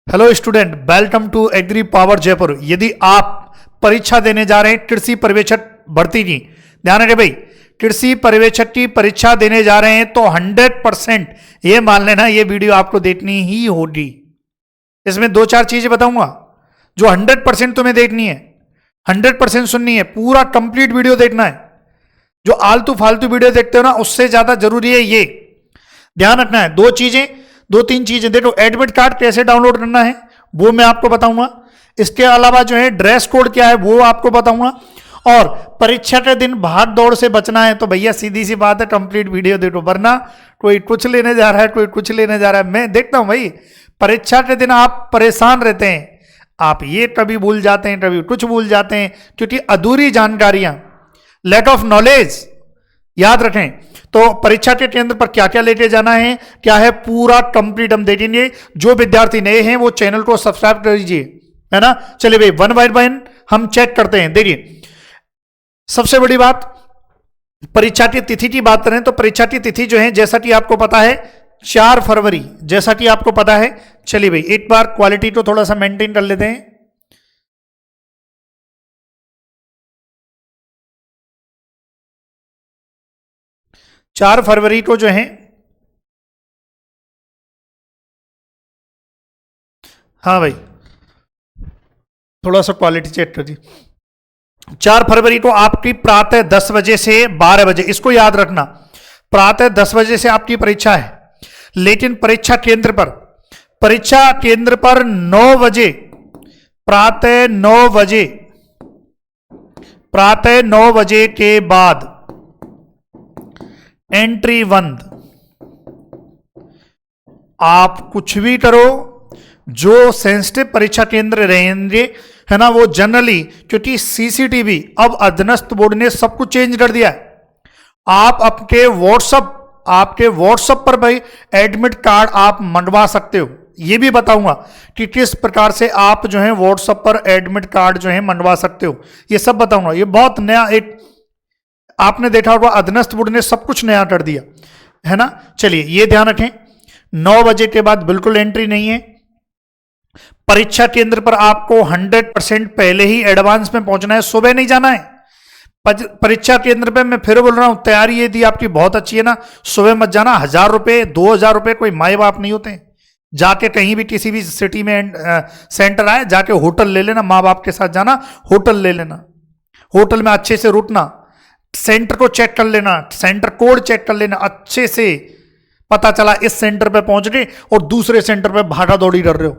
Hello student, welcome to agri power Jaipur. यदि आप परीक्षा देने जा रहे हैं कृषि पर्यवेक्षक भर्ती की, ध्यान रखिए भाई, कृषि पर्यवेक्षक की परीक्षा देने जा रहे हैं तो 100% ये मान लेना ये वीडियो आपको देखनी ही होगी। इसमें दो चार चीजें बताऊंगा जो 100% तुम्हें देखनी है, 100% सुननी है, पूरा कंप्लीट वीडियो देखना है। जो आलतू फालतू वीडियो देखते हो ना, उससे ज्यादा जरूरी है ये ध्यान रखना है। दो तीन चीजें देखो। एडमिट कार्ड कैसे डाउनलोड करना है वो मैं आपको बताऊंगा। इसके अलावा जो है ड्रेस कोड क्या है वो आपको बताऊंगा। और परीक्षा के दिन भाग दौड़ से बचना है तो भैया सीधी सी बात है, कंप्लीट वीडियो देखो, वरना कोई कुछ लेने जा रहा है, कोई कुछ लेने जा रहा है। मैं देखता हूं भाई, परीक्षा के दिन आप परेशान रहते हैं, आप ये कभी भूल जाते हैं, कभी कुछ भूल जाते हैं, क्योंकि अधूरी जानकारियां, लैक ऑफ नॉलेज। याद रखें, तो परीक्षा के केंद्र पर क्या क्या लेके जाना है, क्या है, पूरा कंप्लीट हम देखेंगे। जो विद्यार्थी नए हैं वो चैनल को सब्सक्राइब कर लीजिए, है ना। चलिए भाई, वन बाय वन हम चेक करते हैं। देखिए, सबसे बड़ी बात, परीक्षा की तिथि की बात करें तो परीक्षा की तिथि जो है, जैसा कि आपको पता है 4 फरवरी, जैसा कि आपको पता है। चलिए भाई, एक बार क्वालिटी को थोड़ा सा मेंटेन कर लेते हैं। चार फरवरी को जो है, हाँ भाई थोड़ा सा क्वालिटी चेक कर दी। 4 फरवरी को आपकी प्रातः 10 बजे से 12 बजे, इसको याद रखना, प्रातः 10 बजे से आपकी परीक्षा है। लेकिन परीक्षा केंद्र पर 9 बजे, प्रातः 9 बजे के बाद एंट्री बंद। आप कुछ भी करो, जो सेंसिटिव परीक्षा केंद्र रहेंगे, है ना, वो जनरली, क्योंकि सीसीटीवी अब अधीनस्थ बोर्ड ने सब कुछ चेंज कर दिया है। आप आपके व्हाट्सएप पर भाई एडमिट कार्ड आप मंगवा सकते हो। ये भी बताऊंगा कि किस प्रकार से आप जो है व्हाट्सएप पर एडमिट कार्ड जो है मंगवा सकते हो, ये सब बताऊंगा। ये बहुत नया, एक आपने देखा होगा अधीनस्थ बोर्ड ने सब कुछ नया कर दिया, है ना। चलिए ये ध्यान रखें, 9 बजे के बाद बिल्कुल एंट्री नहीं है। परीक्षा केंद्र पर आपको 100% पहले ही एडवांस में पहुंचना है, सुबह नहीं जाना है। परीक्षा केंद्र पे मैं फिर बोल रहा हूं, तैयारी यदि आपकी बहुत अच्छी है ना, सुबह मत जाना। 1000 रुपए 2000 रुपए कोई माए बाप नहीं होते। जाके कहीं भी किसी भी सिटी में सेंटर आए, जाके होटल ले लेना, माँ बाप के साथ जाना, होटल ले लेना, होटल में अच्छे से रुकना, सेंटर को चेक कर लेना, सेंटर कोड चेक कर लेना, अच्छे से पता चला इस सेंटर पे पहुंच गए और दूसरे सेंटर पे भागा दौड़ी कर रहे हो।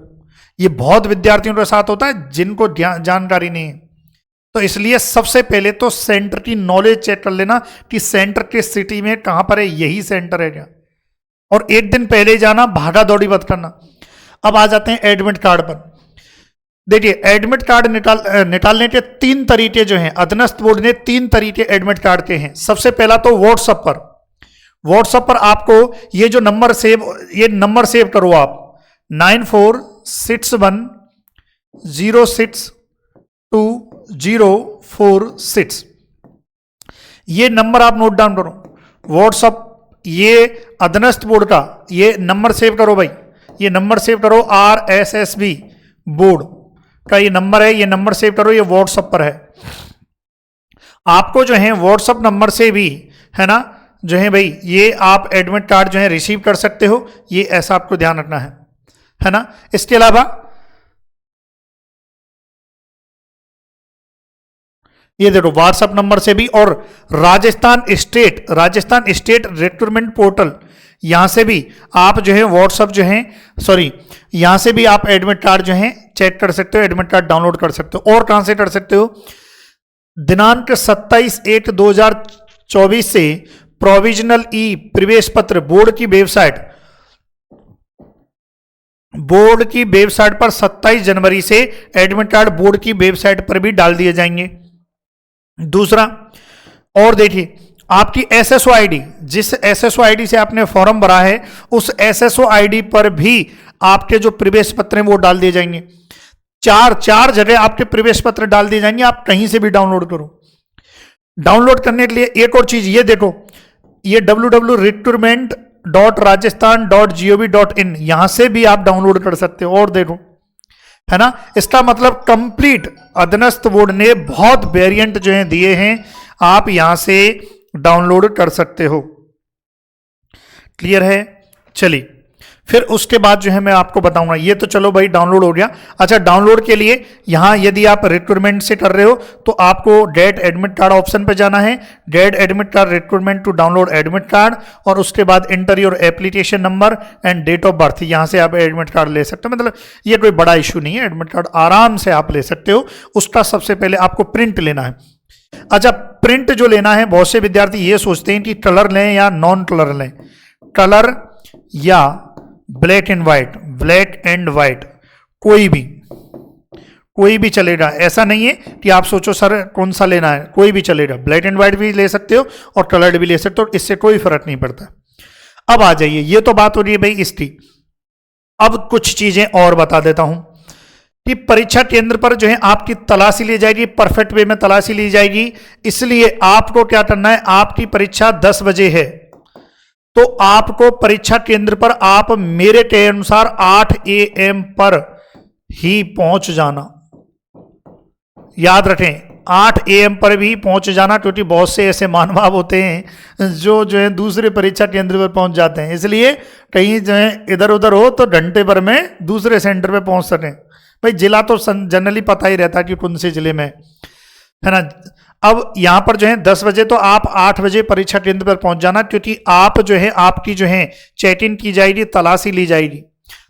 ये बहुत विद्यार्थियों के साथ होता है जिनको जानकारी नहीं है। तो इसलिए सबसे पहले तो सेंटर की नॉलेज चेक कर लेना कि सेंटर के सिटी में कहां पर है, यही सेंटर है क्या। और एक दिन पहले जाना, भागा दौड़ी मत करना। अब आ जाते हैं एडमिट कार्ड पर। देखिए, एडमिट कार्ड निकालने के 3 तरीके जो हैं, अधीनस्थ बोर्ड ने 3 तरीके एडमिट कार्ड के हैं। सबसे पहला तो व्हाट्सएप पर आपको ये जो नंबर सेव करो आप, 9461062046। ये नंबर आप नोट डाउन करो। व्हाट्सएप, ये अधीनस्थ बोर्ड का ये नंबर सेव करो भाई, ये नंबर सेव करो, RSSB बोर्ड का ये नंबर है, ये नंबर सेव करो, ये व्हाट्सएप पर है। आपको जो है व्हाट्सएप नंबर से भी, है ना, जो है भाई, ये आप एडमिट कार्ड जो है रिसीव कर सकते हो। ये ऐसा आपको ध्यान रखना है ना। इसके अलावा ये देखो, व्हाट्सएप नंबर से भी, और राजस्थान स्टेट रिक्रूटमेंट पोर्टल, यहां से भी आप जो है व्हाट्सएप जो है, यहां से भी आप एडमिट कार्ड जो है चेक कर सकते हो, एडमिट कार्ड डाउनलोड कर सकते हो। और कहां से कर सकते हो, दिनांक 27/1/2024 से प्रोविजनल प्रवेश पत्र बोर्ड की वेबसाइट पर 27 जनवरी से एडमिट कार्ड बोर्ड की वेबसाइट पर भी डाल दिए जाएंगे। दूसरा, और देखिए, आपकी SSO ID, जिस SSO ID से आपने फॉर्म भरा है, उस SSO ID पर भी आपके जो प्रवेश पत्र हैं वो डाल दिए जाएंगे। चार जगह आपके प्रवेश पत्र डाल दिए जाएंगे, आप कहीं से भी डाउनलोड करो। डाउनलोड करने के लिए एक और चीज, ये देखो, ये www.recruitment.rajasthan.gov.in, यहां से भी आप डाउनलोड कर सकते हो। और देखो, है ना। इसका मतलब कंप्लीट अधीनस्थ बोर्ड ने बहुत वेरिएंट जो है दिए हैं, आप यहां से डाउनलोड कर सकते हो। क्लियर है। चलिए फिर उसके बाद जो है मैं आपको बताऊंगा, ये तो चलो भाई डाउनलोड हो गया। अच्छा, डाउनलोड के लिए यहां यदि आप रिक्रूटमेंट से कर रहे हो तो आपको डेट एडमिट कार्ड ऑप्शन पे जाना है, date admit card recruitment to download admit card, और उसके बाद enter your application number and date of birth. यहां से आप एडमिट कार्ड ले सकते हो, मतलब ये कोई बड़ा इशू नहीं है, एडमिट कार्ड आराम से आप ले सकते हो। उसका सबसे पहले आपको प्रिंट लेना है। अच्छा, प्रिंट जो लेना है, बहुत से विद्यार्थी ये सोचते हैं कि कलर लें या नॉन कलर लें, कलर या black and white, black and white कोई भी चलेगा। ऐसा नहीं है कि आप सोचो सर कौन सा लेना है, कोई भी चलेगा, ब्लैक एंड व्हाइट भी ले सकते हो और कलर्ड भी ले सकते हो, इससे कोई फर्क नहीं पड़ता। अब आ जाइए, ये तो बात हो रही है भाई इसकी। अब कुछ चीजें और बता देता हूं कि परीक्षा केंद्र पर जो है आपकी तलाशी ली जाएगी, परफेक्ट वे में तलाशी ली जाएगी। इसलिए आपको क्या करना है, आपकी परीक्षा 10 बजे है तो आपको परीक्षा केंद्र पर आप मेरे के अनुसार 8 AM पर ही पहुंच जाना। याद रखें 8 AM पर भी पहुंच जाना, क्योंकि बहुत से ऐसे महानुभाव होते हैं जो है दूसरे परीक्षा केंद्र पर पहुंच जाते हैं, इसलिए कहीं जो है इधर उधर हो तो घंटे भर में दूसरे सेंटर पे पहुंच सकें। भाई जिला तो जनरली पता ही रहता है कि कौन से जिले में, है ना। अब यहां पर जो है 10 बजे तो आप 8 बजे परीक्षा केंद्र पर पहुंच जाना, क्योंकि आप जो है आपकी जो है चेक इन की जाएगी, तलाशी ली जाएगी,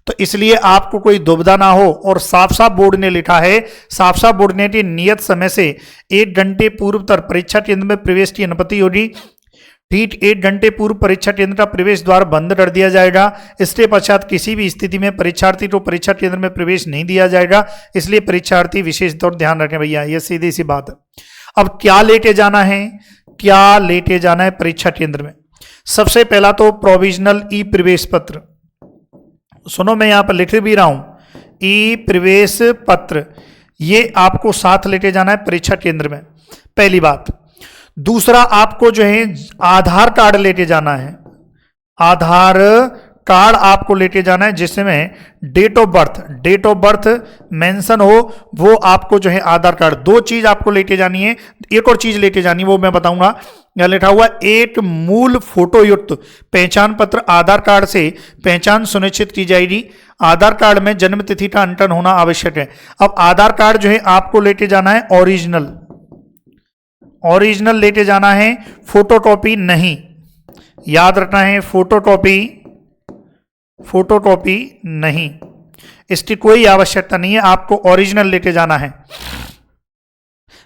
तो इसलिए आपको कोई दुविधा ना हो। और साफ साफ बोर्ड ने लिखा है, साफ साफ बोर्ड ने कि नियत समय से 1 घंटे पूर्व तक परीक्षा केंद्र में प्रवेश की अनुमति होगी। ठीक 1 घंटे पूर्व परीक्षा केंद्र का प्रवेश द्वार बंद कर दिया जाएगा। इसके पश्चात किसी भी स्थिति में परीक्षार्थी को परीक्षा केंद्र में प्रवेश नहीं दिया जाएगा, इसलिए परीक्षार्थी विशेष तौर ध्यान रखें भैया, ये सीधी सी बात है। अब क्या लेके जाना है, क्या लेके जाना है परीक्षा केंद्र में? सबसे पहला तो प्रोविजनल ई प्रवेश पत्र, सुनो मैं यहां पर लिख भी रहा हूं, ई प्रवेश पत्र, ये आपको साथ लेके जाना है परीक्षा केंद्र में, पहली बात। दूसरा, आपको जो है आधार कार्ड लेके जाना है, आधार कार्ड आपको लेके जाना है जिसमें डेट ऑफ बर्थ मेंशन हो, वो आपको जो है आधार कार्ड। 2 चीज आपको लेके जानी है, एक और चीज लेके जानी है वो मैं बताऊंगा। यहां लिखा हुआ एक मूल फोटो युक्त पहचान पत्र, आधार कार्ड से पहचान सुनिश्चित की जाएगी। आधार कार्ड में जन्म तिथि का अंकन होना आवश्यक है। अब आधार कार्ड जो है आपको लेके जाना है ओरिजिनल लेके जाना है, फोटोकॉपी नहीं, याद रखना है, फोटोकॉपी नहीं, इसकी कोई आवश्यकता नहीं है, आपको ओरिजिनल लेके जाना है।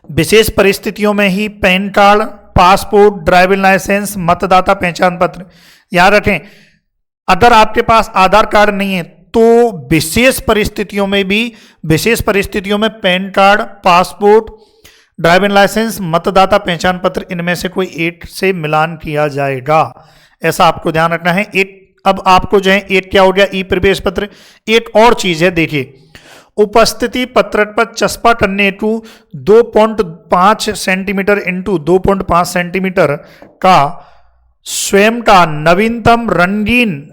विशेष परिस्थितियों में ही PAN card, passport, driving licence, मतदाता पहचान पत्र, याद रखें। अगर आपके पास आधार कार्ड नहीं है तो विशेष परिस्थितियों में PAN card, passport, driving licence, मतदाता पहचान पत्र, इनमें से कोई एक से मिलान किया जाएगा, ऐसा आपको ध्यान रखना है। एक अब आपको जो है एक क्या हो गया, ई प्रवेश पत्र। एक और चीज है, देखिए, उपस्थिति पत्रक पर चस्पा करने हेतु 2.5 सेंटीमीटर इंटू 2.5 सेंटीमीटर का स्वयं का नवीनतम रंगीन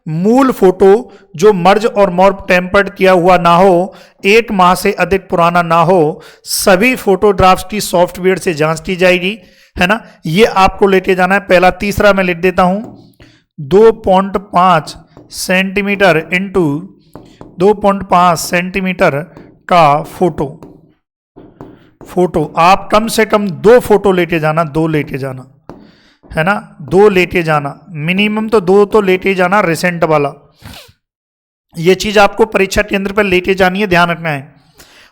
मूल फोटो जो मर्ज और मॉर्फ टेम्पर्ड किया हुआ ना हो, 1 माह से अधिक पुराना ना हो, सभी फोटोग्राफ्स की सॉफ्टवेयर से जांच की जाएगी, है ना। ये आपको लेके जाना है पहला। तीसरा मैं लिख देता हूं, 2.5 सेंटीमीटर इंटू 2.5 सेंटीमीटर का फोटो आप कम से कम 2 फोटो लेके जाना, 2 लेके जाना, है ना, 2 लेके जाना, मिनिमम तो 2 तो लेके जाना, रिसेंट वाला। ये चीज आपको परीक्षा केंद्र पर लेके जानी है, ध्यान रखना है,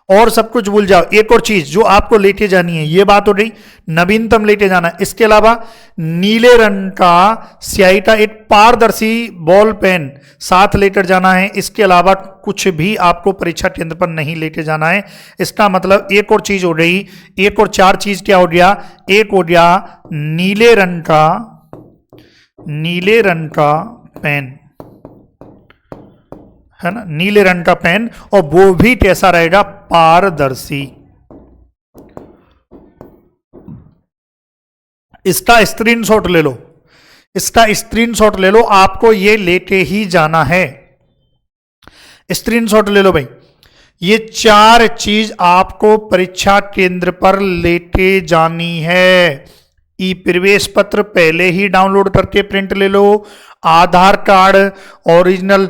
और सब कुछ भूल जाओ। एक और चीज जो आपको लेके जानी है, ये बात हो रही, नवीनतम लेके जाना है। इसके अलावा नीले रंग का स्याही का एक पारदर्शी बॉल पेन साथ लेकर जाना है। इसके अलावा कुछ भी आपको परीक्षा केंद्र पर नहीं लेके जाना है। इसका मतलब एक और चीज हो रही, एक और 4 चीज क्या हो गया, एक हो गया नीले रंग का पेन, है ना, नीले रंग का पेन, और वो भी कैसा रहेगा, पारदर्शी। इसका स्क्रीनशॉट ले लो, आपको ये लेके ही जाना है, स्क्रीनशॉट ले लो भाई। ये 4 चीज आपको परीक्षा केंद्र पर लेके जानी है। ई प्रवेश पत्र पहले ही डाउनलोड करके प्रिंट ले लो। आधार कार्ड ओरिजिनल,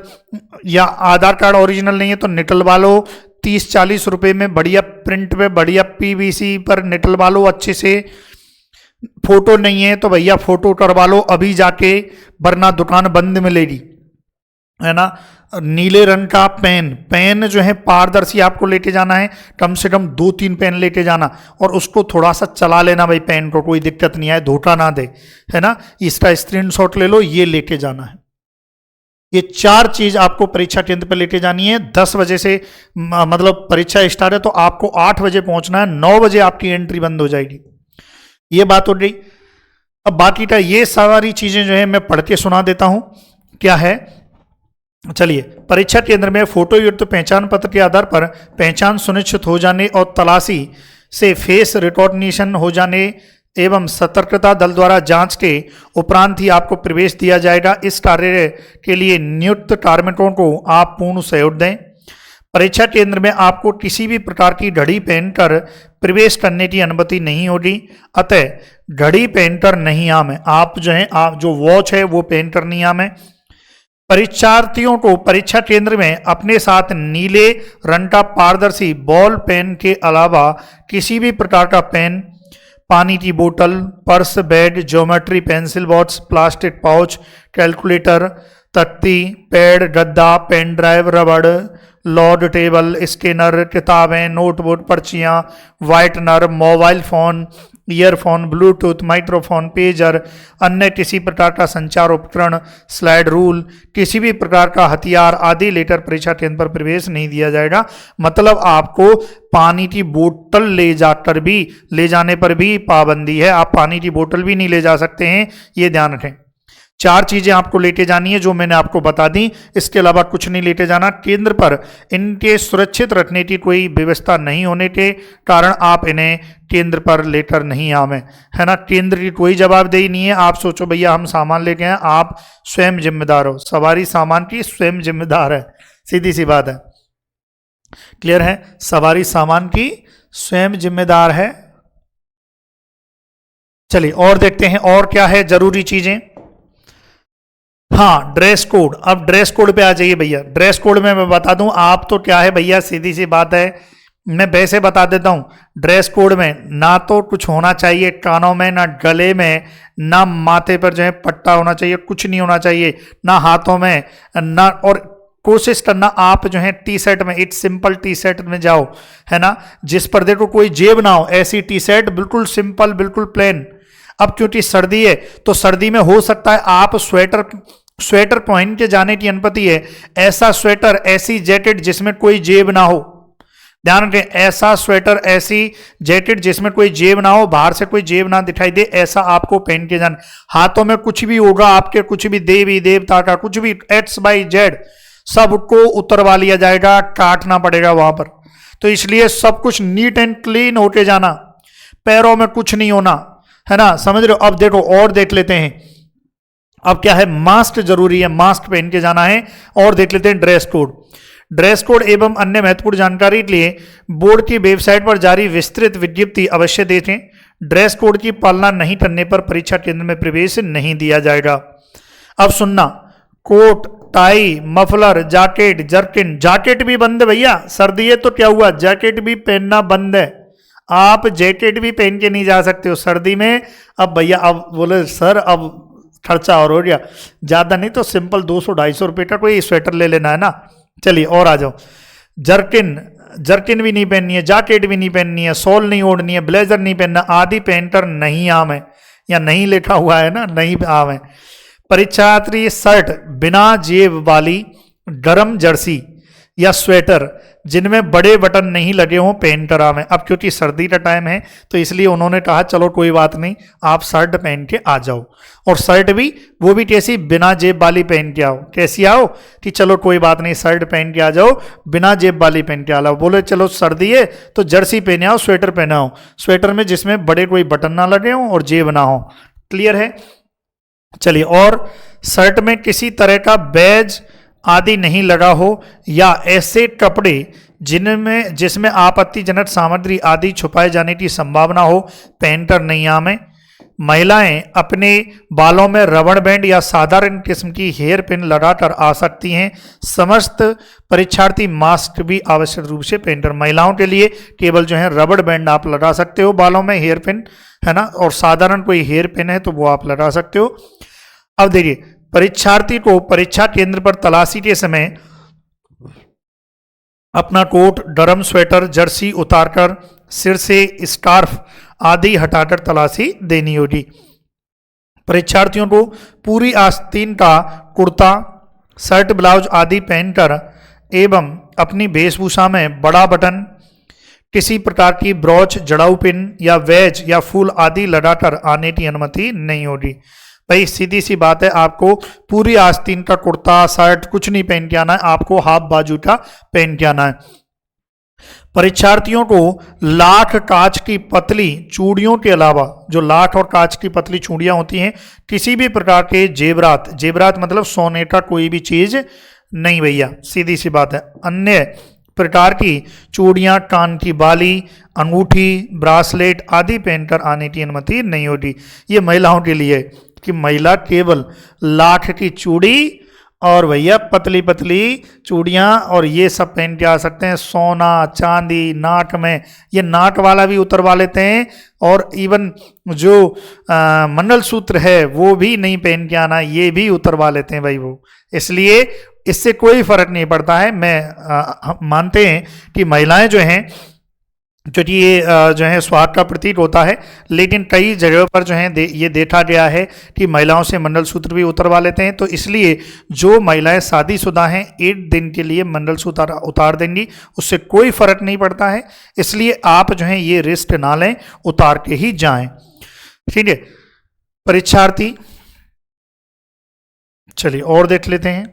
या आधार कार्ड ओरिजिनल नहीं है तो निकलवा लो। 30-40 रुपए में बढ़िया प्रिंट पे बढ़िया पीवीसी पर निकलवा लो अच्छे से। फोटो नहीं है तो भैया फोटो करवा लो अभी जाके, वरना दुकान बंद मिलेगी, है ना। नीले रंग का पेन जो है पारदर्शी आपको लेके जाना है। कम से कम 2-3 पेन लेके जाना, और उसको थोड़ा सा चला लेना भाई, पेन को कोई दिक्कत नहीं आए, धोखा ना दे, है ना। इसका स्क्रीनशॉट ले लो, ये लेके जाना है। ये 4 चीज आपको परीक्षा केंद्र पर लेके जानी है। 10 बजे से मतलब परीक्षा स्टार्ट है तो आपको 8 बजे पहुंचना है। 9 बजे आपकी एंट्री बंद हो जाएगी। ये बात हो गई। अब बाकी का ये सारी चीजें जो है मैं पढ़ के सुना देता हूं क्या है। चलिए, परीक्षा केंद्र में फोटो युक्त पहचान पत्र के आधार पर पहचान सुनिश्चित हो जाने और तलाशी से फेस रिकॉग्निशन हो जाने एवं सतर्कता दल द्वारा जांच के उपरांत ही आपको प्रवेश दिया जाएगा। इस कार्य के लिए नियुक्त कार्मिकों को आप पूर्ण सहयोग दें। परीक्षा केंद्र में आपको किसी भी प्रकार की घड़ी पहनकर प्रवेश करने की अनुमति नहीं होगी, अतः घड़ी पहनकर नहीं आवे। आप जो है, आप जो वॉच है वो पहनकर नहीं आवे। परीक्षार्थियों को परीक्षा केंद्र में अपने साथ नीले रंग का पारदर्शी बॉल पेन के अलावा किसी भी प्रकार का पेन, पानी की बोतल, purse, bag, geometry, pencil box, plastic pouch, calculator, तख्ती, पैड, गद्दा, पेन ड्राइव, रबड़, लॉर्ड टेबल, स्कैनर, किताबें, नोटबुक, पर्चियां, whitener, mobile phone, earphone, Bluetooth, microphone, pager, अन्य किसी प्रकार का संचार उपकरण, स्लाइड रूल, किसी भी प्रकार का हथियार आदि लेकर परीक्षा केंद्र पर प्रवेश नहीं दिया जाएगा। मतलब आपको पानी की बोतल ले जाने पर भी पाबंदी है। आप पानी की बोतल भी नहीं ले जा सकते हैं, ये ध्यान रखें। 4 चीजें आपको लेके जानी है जो मैंने आपको बता दी, इसके अलावा कुछ नहीं लेके जाना। केंद्र पर इनके सुरक्षित रखने की कोई व्यवस्था नहीं होने के कारण आप इन्हें केंद्र पर लेकर नहीं आवे, है ना। केंद्र की कोई जवाबदेही नहीं है। आप सोचो भैया हम सामान लेके आए, आप स्वयं जिम्मेदार हो। सवारी सामान की स्वयं जिम्मेदार है, सीधी सी बात है। क्लियर है? सवारी सामान की स्वयं जिम्मेदार है। चलिए और देखते हैं और क्या है जरूरी चीजें। हाँ, ड्रेस कोड। अब ड्रेस कोड पे आ जाइए भैया। ड्रेस कोड में मैं बता दूं, आप तो क्या है भैया, सीधी सी बात है, मैं वैसे बता देता हूं। ड्रेस कोड में ना तो कुछ होना चाहिए कानों में, ना गले में, ना माथे पर जो है पट्टा होना चाहिए, कुछ नहीं होना चाहिए, ना हाथों में, ना। और कोशिश करना आप जो है टी शर्ट में, एक सिंपल टी शर्ट में जाओ, है ना, जिस पर देखो कोई जेब ना हो, ऐसी टी शर्ट बिल्कुल सिंपल, बिल्कुल प्लेन। अब क्योंकि सर्दी है तो सर्दी में हो सकता है आप स्वेटर पहन के जाने की अनुमति है। ऐसा स्वेटर, ऐसी जैकेट जिसमें कोई जेब ना हो, ध्यान रखें, ऐसा स्वेटर, ऐसी जैकेट जिसमें कोई जेब ना हो, बाहर से कोई जेब ना दिखाई दे, ऐसा आपको पहन के जाना। हाथों में कुछ भी होगा आपके, कुछ भी देवी देवता का कुछ भी XYZ सबको उतरवा लिया जाएगा, काटना पड़ेगा वहां पर। तो इसलिए सब कुछ नीट एंड क्लीन होके जाना, पैरों में कुछ नहीं होना, है ना, समझ रहे हो। अब देखो और देख लेते हैं, अब क्या है, मास्क जरूरी है, मास्क पहन के जाना है। और देख लेते हैं ड्रेस कोड। ड्रेस कोड एवं अन्य महत्वपूर्ण जानकारी के लिए बोर्ड की वेबसाइट पर जारी विस्तृत विज्ञप्ति अवश्य देखें। ड्रेस कोड की पालना नहीं करने पर परीक्षा केंद्र में प्रवेश नहीं दिया जाएगा। अब सुनना, coat, tie, muffler, jacket, jerkin, jacket भी बंद है भैया। सर्दी है तो क्या हुआ, जैकेट भी पहनना बंद है। आप जैकेट भी पहन के नहीं जा सकते हो सर्दी में। अब भैया अब बोले सर अब खर्चा और हो गया, ज्यादा नहीं तो सिंपल 200-250 रुपये का कोई स्वेटर ले लेना है ना। चलिए और आ जाओ। जर्किन भी नहीं पहननी है, जैकेट भी नहीं पहननी है, शॉल नहीं ओढ़नी है, ब्लेजर नहीं पहनना, आदि पहनकर नहीं आवे, या नहीं लिखा हुआ है ना, नहीं आवे। परीक्षार्थी शर्ट बिना जेब वाली, गरम जर्सी या स्वेटर जिनमें बड़े बटन नहीं लगे हों पहन कर आवें। अब क्योंकि सर्दी का टाइम है तो इसलिए उन्होंने कहा चलो कोई बात नहीं, आप शर्ट पहन के आ जाओ। और शर्ट भी, वो भी कैसी, बिना जेब वाली पहन के आओ। कैसी आओ कि चलो कोई बात नहीं, शर्ट पहन के आ जाओ, बिना जेब वाली पहन के आ जाओ। बोले चलो सर्दी है तो जर्सी पहने आओ, स्वेटर पहना हो, स्वेटर में जिसमें बड़े कोई बटन ना लगे हों और जेब ना हो। क्लियर है? चलिए, और शर्ट में किसी तरह का बैज आदि नहीं लगा हो, या ऐसे कपड़े जिसमें आपत्तिजनक सामग्री आदि छुपाए जाने की संभावना हो, पेंटर नहीं आवे। महिलाएं अपने बालों में रबड़ बैंड या साधारण किस्म की हेयर पिन लगाकर आ सकती हैं। समस्त परीक्षार्थी मास्क भी आवश्यक रूप से पेंटर। महिलाओं के लिए केवल जो है रबड़ बैंड आप लगा सकते हो बालों में, हेयर पिन है ना, और साधारण कोई हेयर पिन है तो वो आप लगा सकते हो। अब देखिए, परीक्षार्थी को परीक्षा केंद्र पर तलाशी के समय अपना कोट, गरम स्वेटर, जर्सी उतारकर सिर से स्कार्फ आदि हटाकर तलाशी देनी होगी। परीक्षार्थियों को पूरी आस्तीन का कुर्ता, शर्ट, ब्लाउज आदि पहनकर एवं अपनी वेशभूषा में बड़ा बटन, किसी प्रकार की ब्रॉच, जड़ाऊ पिन या वेज या फूल आदि लगाकर आने की अनुमति नहीं होगी। भाई सीधी सी बात है, आपको पूरी आस्तीन का कुर्ता, शर्ट कुछ नहीं पहन के आना है, आपको हाफ बाजू का पहन के आना है। परीक्षार्थियों को लाख कांच की पतली चूड़ियों के अलावा, जो लाख और कांच की पतली चूड़ियां होती हैं, किसी भी प्रकार के जेवरात मतलब सोने का कोई भी चीज नहीं भैया, सीधी सी बात है। अन्य प्रकार की चूड़ियां, कान की बाली, अंगूठी, ब्रासलेट आदि पहनकर आने की अनुमति नहीं होगी। ये महिलाओं के लिए कि महिला केवल लाख की चूड़ी और भैया पतली पतली चूड़ियाँ और ये सब पहन के आ सकते हैं। सोना, चांदी, नाक में ये नाक वाला भी उतरवा लेते हैं, और इवन जो मंगलसूत्र है वो भी नहीं पहन के आना, ये भी उतरवा लेते हैं भाई वो। इसलिए इससे कोई फर्क नहीं पड़ता है। हम मानते हैं कि महिलाएं जो हैं, क्योंकि ये जो है स्वाद का प्रतीक होता है, लेकिन कई जगहों पर जो है ये देखा गया है कि महिलाओं से मंगलसूत्र भी उतरवा लेते हैं। तो इसलिए जो महिलाएं शादीशुदा हैं 1 दिन के लिए मंगलसूत्र उतार देंगी, उससे कोई फर्क नहीं पड़ता है। इसलिए आप जो है ये रिस्क ना लें, उतार के ही जाएं। ठीक है परीक्षार्थी, चलिए और देख लेते हैं।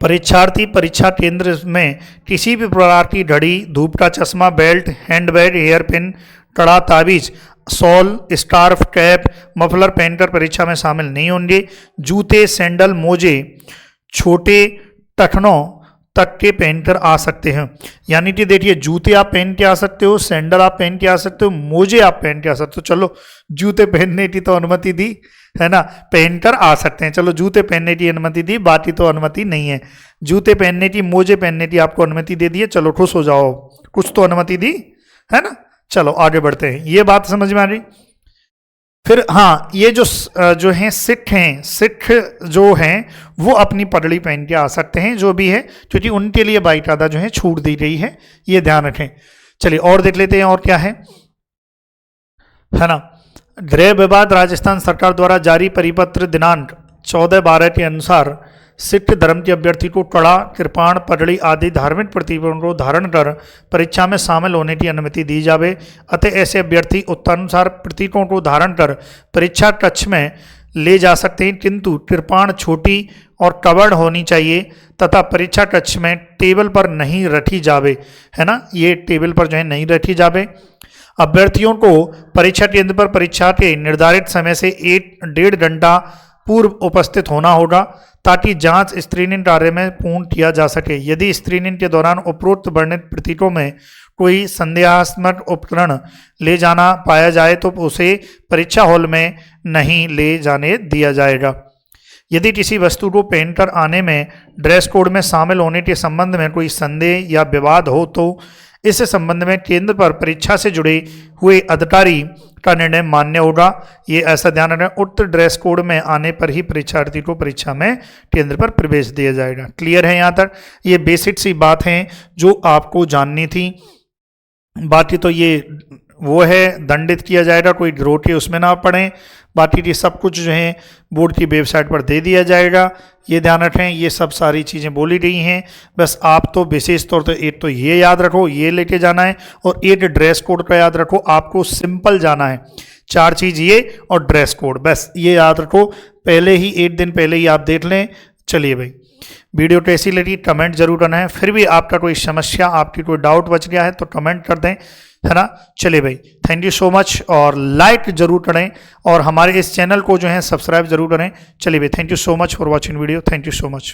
परीक्षार्थी परीक्षा केंद्र में किसी भी प्रकार की घड़ी, धूप का चश्मा, बेल्ट, हैंडबैग, हेयर पिन, कड़ा, ताबीज, शॉल, स्कार्फ, कैप, मफलर पहनकर परीक्षा में शामिल नहीं होंगे। जूते, सैंडल, मोजे छोटे टखनों तक के पहनकर आ सकते हैं। यानी कि देखिए, जूते आप पहन के आ सकते हो, सैंडल आप पहन के आ सकते हो, मोजे आप पहन के आ सकते हो। चलो जूते पहनने की तो अनुमति दी है ना, पहनकर आ सकते हैं। चलो जूते पहनने की अनुमति दी, बाकी तो अनुमति नहीं है। जूते पहनने की, मोजे पहनने की आपको अनुमति दे दी है, चलो खुश हो जाओ, कुछ तो अनुमति दी है ना। चलो आगे बढ़ते हैं, ये बात समझ में आ रही। फिर हाँ, ये जो हैं सिख जो हैं वो अपनी पगड़ी पहन के आ सकते हैं, जो भी है, क्योंकि उनके लिए बाकायदा जो है छूट दी गई है, ये ध्यान रखें। चलिए और देख लेते हैं और क्या है ना। गृह विभाग राजस्थान सरकार द्वारा जारी परिपत्र दिनांक 14/12 के अनुसार सिख धर्म के अभ्यर्थी को कड़ा, कृपाण, पगड़ी आदि धार्मिक प्रतीकों को धारण कर परीक्षा में शामिल होने की अनुमति दी जावे। अतः ऐसे अभ्यर्थी उत्तरानुसार प्रतीकों को धारण कर परीक्षा कक्ष में ले जा सकते हैं, किंतु कृपाण छोटी और कवर्ड होनी चाहिए तथा परीक्षा कक्ष में टेबल पर नहीं रखी जावे, है ना। ये टेबल पर जो है नहीं रखी जावे। अभ्यर्थियों को परीक्षा केंद्र पर परीक्षा के निर्धारित समय से 1.5 घंटा पूर्व उपस्थित होना होगा, ताकि जांच स्क्रीनिंग कार्य में पूर्ण किया जा सके। यदि स्क्रीनिंग के दौरान उपरोक्त वर्णित प्रतीकों में कोई संदेहास्पद उपकरण ले जाना पाया जाए तो उसे परीक्षा हॉल में नहीं ले जाने दिया जाएगा। यदि किसी वस्तु को पहनकर आने में ड्रेस कोड में शामिल होने के संबंध में कोई संदेह या विवाद हो तो इस संबंध में केंद्र पर परीक्षा से जुड़े हुए अधिकारी का निर्णय मान्य होगा। ये ऐसा ध्यान रखना, उक्त ड्रेस कोड में आने पर ही परीक्षार्थी को परीक्षा में केंद्र पर प्रवेश दिया जाएगा। क्लियर है यहाँ तक? ये बेसिक सी बात है जो आपको जाननी थी। बाकी तो ये वो है, दंडित किया जाएगा, कोई रोटी उसमें ना पड़े। बाकी की सब कुछ जो है बोर्ड की वेबसाइट पर दे दिया जाएगा। ये ध्यान रखें, ये सब सारी चीज़ें बोली गई हैं। बस आप तो विशेष तौर पर एक तो ये याद रखो, ये लेके जाना है, और एक ड्रेस कोड का याद रखो। आपको सिंपल जाना है, 4 चीज़ ये और ड्रेस कोड, बस ये याद रखो। पहले ही 1 दिन पहले ही आप देख लें। चलिए भाई, वीडियो कैसी लगी कमेंट जरूर करना है। फिर भी आपका कोई समस्या, आपकी कोई डाउट बच गया है तो कमेंट कर दें, है ना। चलिए भाई, थैंक यू सो मच, और लाइक जरूर करें और हमारे इस चैनल को जो है सब्सक्राइब जरूर करें। चलिए भाई, thank you so much for watching video, thank you so much.